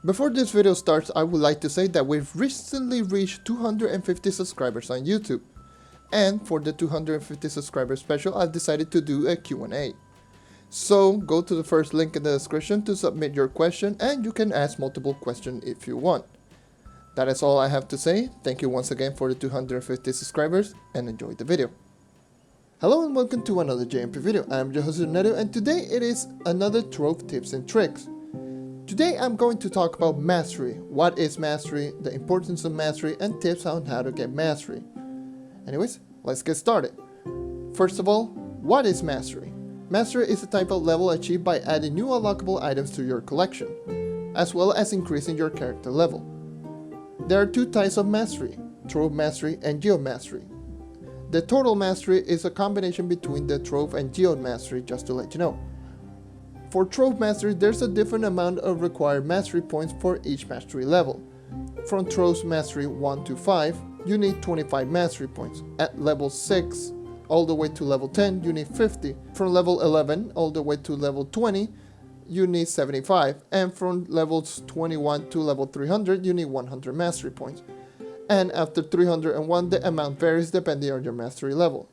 Before this video starts, I would like to say that we've recently reached 250 subscribers on YouTube. And for the 250 subscriber special, I've decided to do a Q&A. So go to the first link in the description to submit your question, and you can ask multiple questions if you want. That is all I have to say. Thank you once again for the 250 subscribers, and enjoy the video. Hello and welcome to another JNMG video. I'm your host JonNario, and today it is another Trove tips and tricks. Today I'm going to talk about mastery. What is mastery, the importance of mastery, and tips on how to get mastery. Anyways, let's get started. First of all, what is mastery? Mastery is a type of level achieved by adding new unlockable items to your collection, as well as increasing your character level. There are two types of mastery, Trove mastery and Geode mastery. The total mastery is a combination between the Trove and Geode mastery, just to let you know. For Trove mastery, there's a different amount of required mastery points for each mastery level. From Trove's mastery 1 to 5, you need 25 mastery points. At level 6 all the way to level 10, you need 50. From level 11 all the way to level 20, you need 75. And from levels 21 to level 300, you need 100 mastery points. And after 301, the amount varies depending on your mastery level.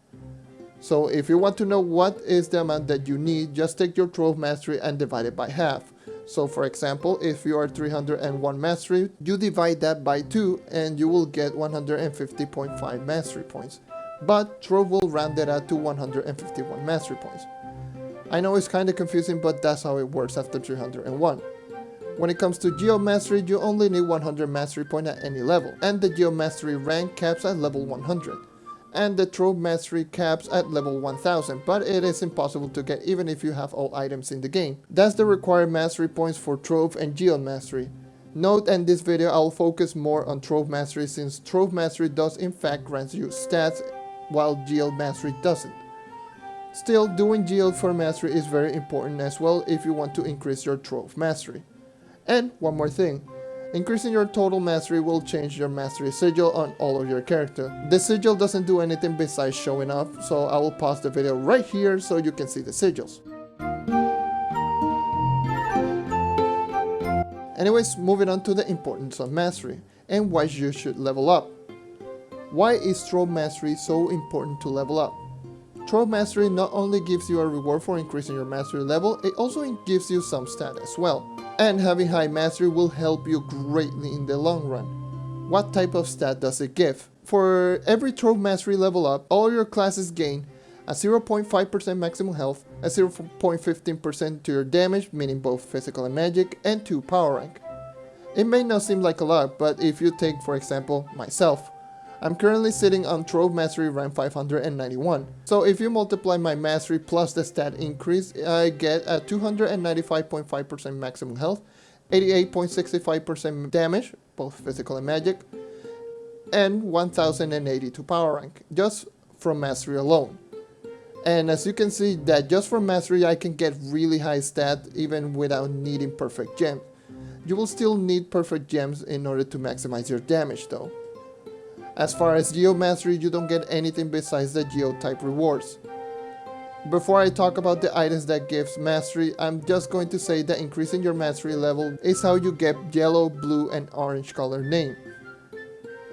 So if you want to know what is the amount that you need, just take your Trove mastery and divide it by half. So for example, if you are 301 mastery, you divide that by 2 and you will get 150.5 mastery points. But Trove will round it out to 151 mastery points. I know it's kind of confusing, but that's how it works after 301. When it comes to Geode mastery, you only need 100 mastery points at any level, and the Geode mastery rank caps at level 100. And the Trove mastery caps at level 1000, but it is impossible to get even if you have all items in the game. That's the required mastery points for Trove and Geode mastery. Note in this video I will focus more on Trove mastery, since Trove mastery does in fact grant you stats while Geode mastery doesn't. Still, doing Geode for mastery is very important as well if you want to increase your Trove mastery. And one more thing. Increasing your total mastery will change your mastery sigil on all of your character. The sigil doesn't do anything besides showing up, so I will pause the video right here so you can see the sigils. Anyways, moving on to the importance of mastery and why you should level up. Why is Trove mastery so important to level up? Trove mastery not only gives you a reward for increasing your mastery level, it also gives you some stat as well. And having high mastery will help you greatly in the long run. What type of stat does it give? For every Trove mastery level up, all your classes gain a 0.5% maximum health, a 0.15% to your damage, meaning both physical and magic, and 2 power rank. It may not seem like a lot, but if you take for example myself, I'm currently sitting on Trove mastery rank 591. So if you multiply my mastery plus the stat increase, I get a 295.5% maximum health, 88.65% damage, both physical and magic, and 1082 power rank, just from mastery alone. And as you can see that just from mastery I can get really high stat even without needing perfect gems. You will still need perfect gems in order to maximize your damage though. As far as Geode mastery, you don't get anything besides the Geode type rewards. Before I talk about the items that gives mastery, I'm just going to say that increasing your mastery level is how you get yellow, blue, and orange color name.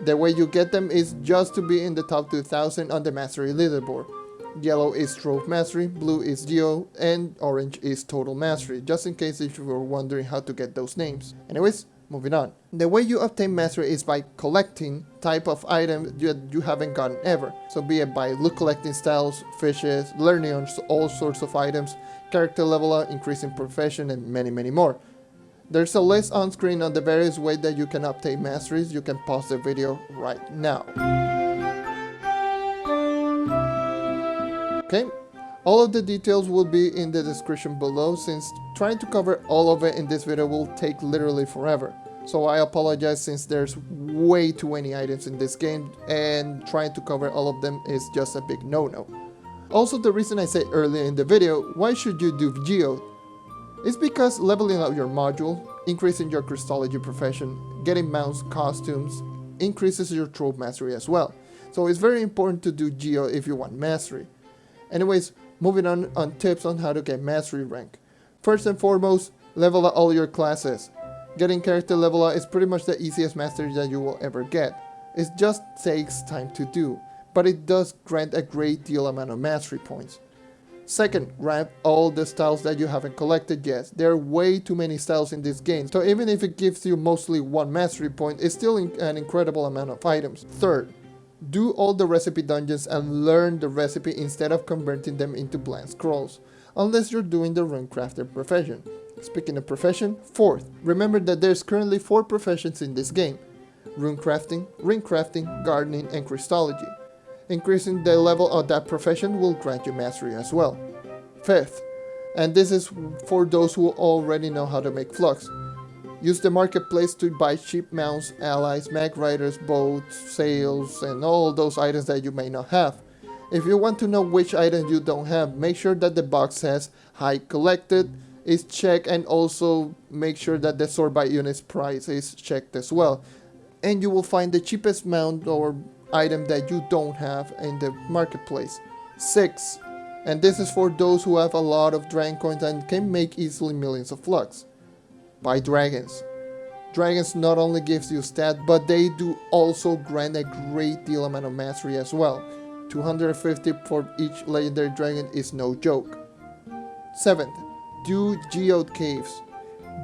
The way you get them is just to be in the top 2000 on the mastery leaderboard. Yellow is Trove mastery, blue is Geode, and orange is total mastery, just in case if you were wondering how to get those names. Anyways, moving on. The way you obtain mastery is by collecting type of items that you haven't gotten ever. So be it by loot collecting styles, fishes, learning on all sorts of items, character level up, increasing profession, and many more. There's a list on screen on the various ways that you can obtain masteries. You can pause the video right now. Okay, all of the details will be in the description below, since trying to cover all of it in this video will take literally forever. So I apologize, since there's way too many items in this game and trying to cover all of them is just a big no-no. Also, the reason I said earlier in the video, why should you do Geode? It's because leveling up your module, increasing your Crystology profession, getting mounts, costumes, increases your Trove mastery as well. So it's very important to do Geode if you want mastery. Anyways, moving on tips on how to get mastery rank. First and foremost, level up all your classes. Getting character level up is pretty much the easiest mastery that you will ever get. It just takes time to do, but it does grant a great deal amount of mastery points. Second, grab all the styles that you haven't collected yet. There are way too many styles in this game, so even if it gives you mostly 1 mastery point, it's still an incredible amount of items. Third, do all the recipe dungeons and learn the recipe instead of converting them into blank scrolls, unless you're doing the runecrafter profession. Speaking of profession, fourth, remember that there's currently 4 professions in this game: runecrafting, ringcrafting, gardening, and Christology. Increasing the level of that profession will grant you mastery as well. Fifth, and this is for those who already know how to make flux, use the marketplace to buy cheap mounts, allies, mag riders, boats, sails, and all those items that you may not have. If you want to know which items you don't have, make sure that the box says "High Collected" is checked, and also make sure that the sort by units price is checked as well. And you will find the cheapest mount or item that you don't have in the marketplace. 6. And this is for those who have a lot of dragon coins and can make easily millions of flux. Buy dragons. Dragons not only gives you stat, but they do also grant a great deal amount of mastery as well. 250 for each legendary dragon is no joke. 7th, do geode caves.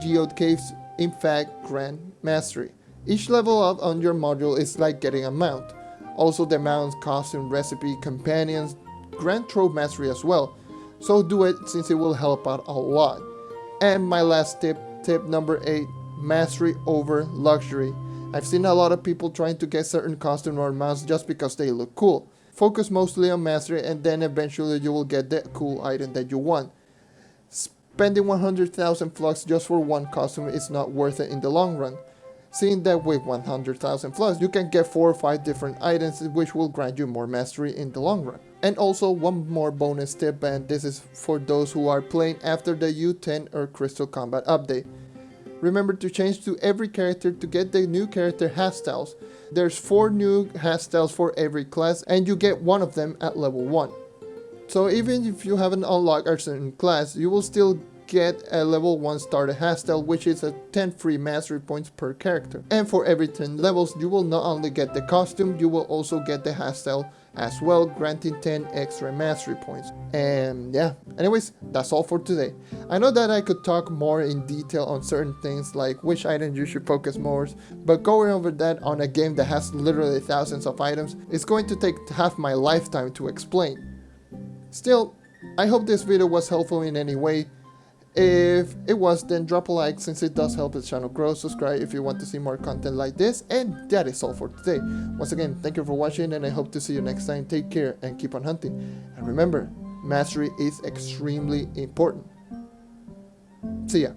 Geode caves in fact grant mastery. Each level up on your module is like getting a mount. Also the mounts, costume, recipe, companions grant Trove mastery as well, so do it since it will help out a lot. And my last tip number 8, mastery over luxury. I've seen a lot of people trying to get certain costume or mounts just because they look cool. Focus mostly on mastery and then eventually you will get the cool item that you want. Spending 100,000 flux just for one costume is not worth it in the long run, seeing that with 100,000 flux you can get 4 or 5 different items which will grant you more mastery in the long run. And also one more bonus tip, and this is for those who are playing after the U10 or Crystal Combat update. Remember to change to every character to get the new character hairstyles. There's 4 new hairstyles for every class and you get one of them at level 1. So even if you haven't unlocked a certain class, you will still get a level 1 starter hairstyle, which is a 10 free mastery points per character. And for every 10 levels, you will not only get the costume, you will also get the hairstyle as well, granting 10 extra mastery points. And yeah, anyways, that's all for today. I know that I could talk more in detail on certain things like which items you should focus more, but going over that on a game that has literally thousands of items is going to take half my lifetime to explain. Still, I hope this video was helpful in any way. If it was, then drop a like since it does help the channel grow, subscribe if you want to see more content like this, and that is all for today. Once again, thank you for watching and I hope to see you next time. Take care and keep on hunting. And remember, mastery is extremely important. See ya.